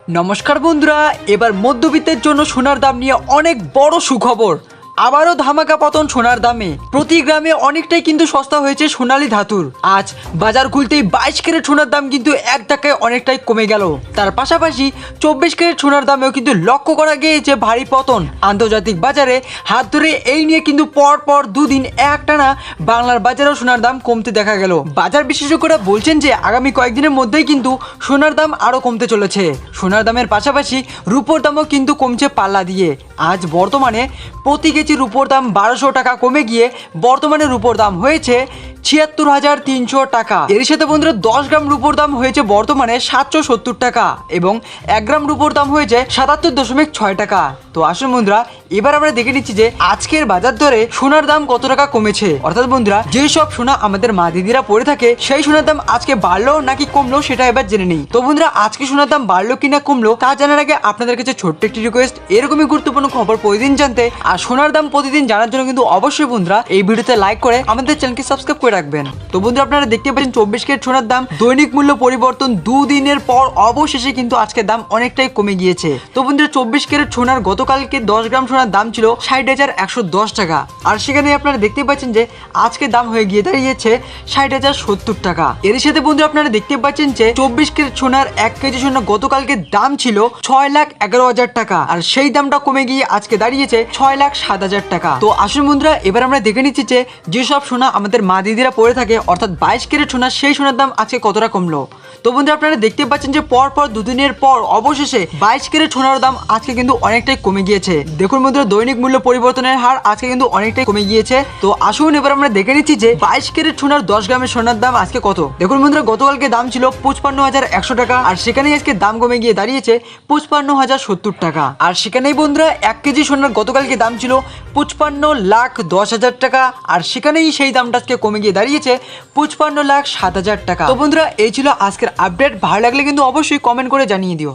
নমস্কার বন্ধুরা, এবার মধ্যবিত্তের জন্য সোনার দাম নিয়ে অনেক বড় সুখবর। আবারও ধামাকা পতন সোনার দামে। প্রতি গ্রামে অনেকটাই কিন্তু সস্তা হয়েছে সোনালী ধাতুর। আজ বাজার খুলতেই 22 ক্যারেট সোনার দাম কিন্তু এক ধাক্কায় অনেকটাই কমে গেল। তার পাশাপাশি 24 ক্যারেট সোনার দামেও কিন্তু লক্ষ্য করা গিয়েছে ভারী পতন। আন্তর্জাতিক বাজারে হাত ধরে এই নিয়ে কিন্তু পর দুদিন একটানা বাংলার বাজারেও সোনার দাম কমতে দেখা গেল। বাজার বিশেষজ্ঞরা বলছেন যে আগামী কয়েকদিনের মধ্যেই কিন্তু সোনার দাম আরও কমতে চলেছে। সোনার দামের পাশাপাশি রূপোর দামও কিন্তু কমছে পাল্লা দিয়ে। আজ বর্তমানে প্রতি কেজি রূপোর দাম 1200 টাকা কমে গিয়ে বর্তমানে রূপোর দাম হয়েছে ৭৬,৩০০ টাকা। এর সাথে বন্ধুরা 10 গ্রাম রূপোর দাম হয়েছে বর্তমানে 770 টাকা এবং 1 গ্রাম রূপোর দাম হয়েছে ৭৭.৬ টাকা। তো আসুন বন্ধুরা, এবার আমরা দেখে নিচ্ছি যে আজকের বাজার দরে সোনার দাম কত টাকা কমেছে। অর্থাৎ বন্ধুরা, যেসব সোনা আমাদের মা দিদিরা পরে থাকে সেই সোনার দাম আজকে বাড়লো নাকি কমলো সেটা এবার জেনে নিই। তো বন্ধুরা, আজকে সোনার দাম বাড়লো কিনা কমলো তা জানার আগে আপনাদের কাছে ছোট্ট একটি রিকোয়েস্ট, এরকমই গুরুত্বপূর্ণ খবর প্রতিদিন জানতে আর সোনার দাম প্রতিদিন জানার জন্য কিন্তু অবশ্যই বন্ধুরা এই ভিডিওতে লাইক করে আমাদের চ্যানেলকে সাবস্ক্রাইব করে রাখবেন। তো বন্ধুরা, আপনারা দেখতে পাচ্ছেন 24 ক্যারেট সোনার দাম দৈনিক মূল্য পরিবর্তন দুদিনের পর অবশেষে কিন্তু আজকে দাম অনেকটাই কমে গিয়েছে। তো বন্ধুরা, 24 ক্যারেট সোনার গতকালকে 10 গ্রাম সোনার দাম ছিল ৬০,১১০ টাকা, আর সেখানে আপনারা দেখতে পাচ্ছেন যে আজকে দাম হয়ে গিয়ে দাঁড়িয়েছে ৬০,০৭০ টাকা। এর সাথে বন্ধুরা আপনারা দেখতে পাচ্ছেন যে 24 ক্যারেট সোনার 1 কেজি সোনা গতকালকে দাম ছিল ৬,১১,০০০ টাকা, আর সেই দামটা কমে গিয়ে আজকে দাঁড়িয়েছে ৬,০৭,০০০ টাকা। তো আসুন বন্ধুরা, এবার আমরা দেখে নিচ্ছি যে যেসব সোনা আমাদের মা দিদিরা পরে থাকে অর্থাৎ 22 ক্যারেট সোনা, সেই সোনার দাম আজকে কতটা কমলো। তো বন্ধুরা, আপনারা দেখতে পাচ্ছেন যে পর দুদিনের পর অবশেষে 22 ক্যারেট সোনার দাম আজকে কিন্তু অনেকটাই কমে গিয়েছে। দেখুন বন্ধুরা, দৈনিক মূল্য পরিবর্তনের হার আজকে কিন্তু অনেকটাই কমে গিয়েছে। তো আসুন এবার আমরা দেখে নিচ্ছি যে 22 ক্যারেট সোনার 10 গ্রামের সোনার দাম আজকে কত। দেখুন বন্ধুরা, গতকালকে দাম ছিল 55,100 টাকা, আর সেখানেই আজকে দাম কমে গিয়ে দাঁড়িয়েছে 55,070 টাকা। আর সেখানেই বন্ধুরা 1 কেজি সোনার গতকালকে দাম ছিল 55,10,000 টাকা, আর সেখানেই সেই দামটা আজকে কমে গিয়ে দাঁড়িয়েছে 55,07,000 টাকা। তো বন্ধুরা, এই ছিল আজকের আপডেট। ভালো লাগলে কিন্তু অবশ্যই কমেন্ট করে জানিয়ে দিও।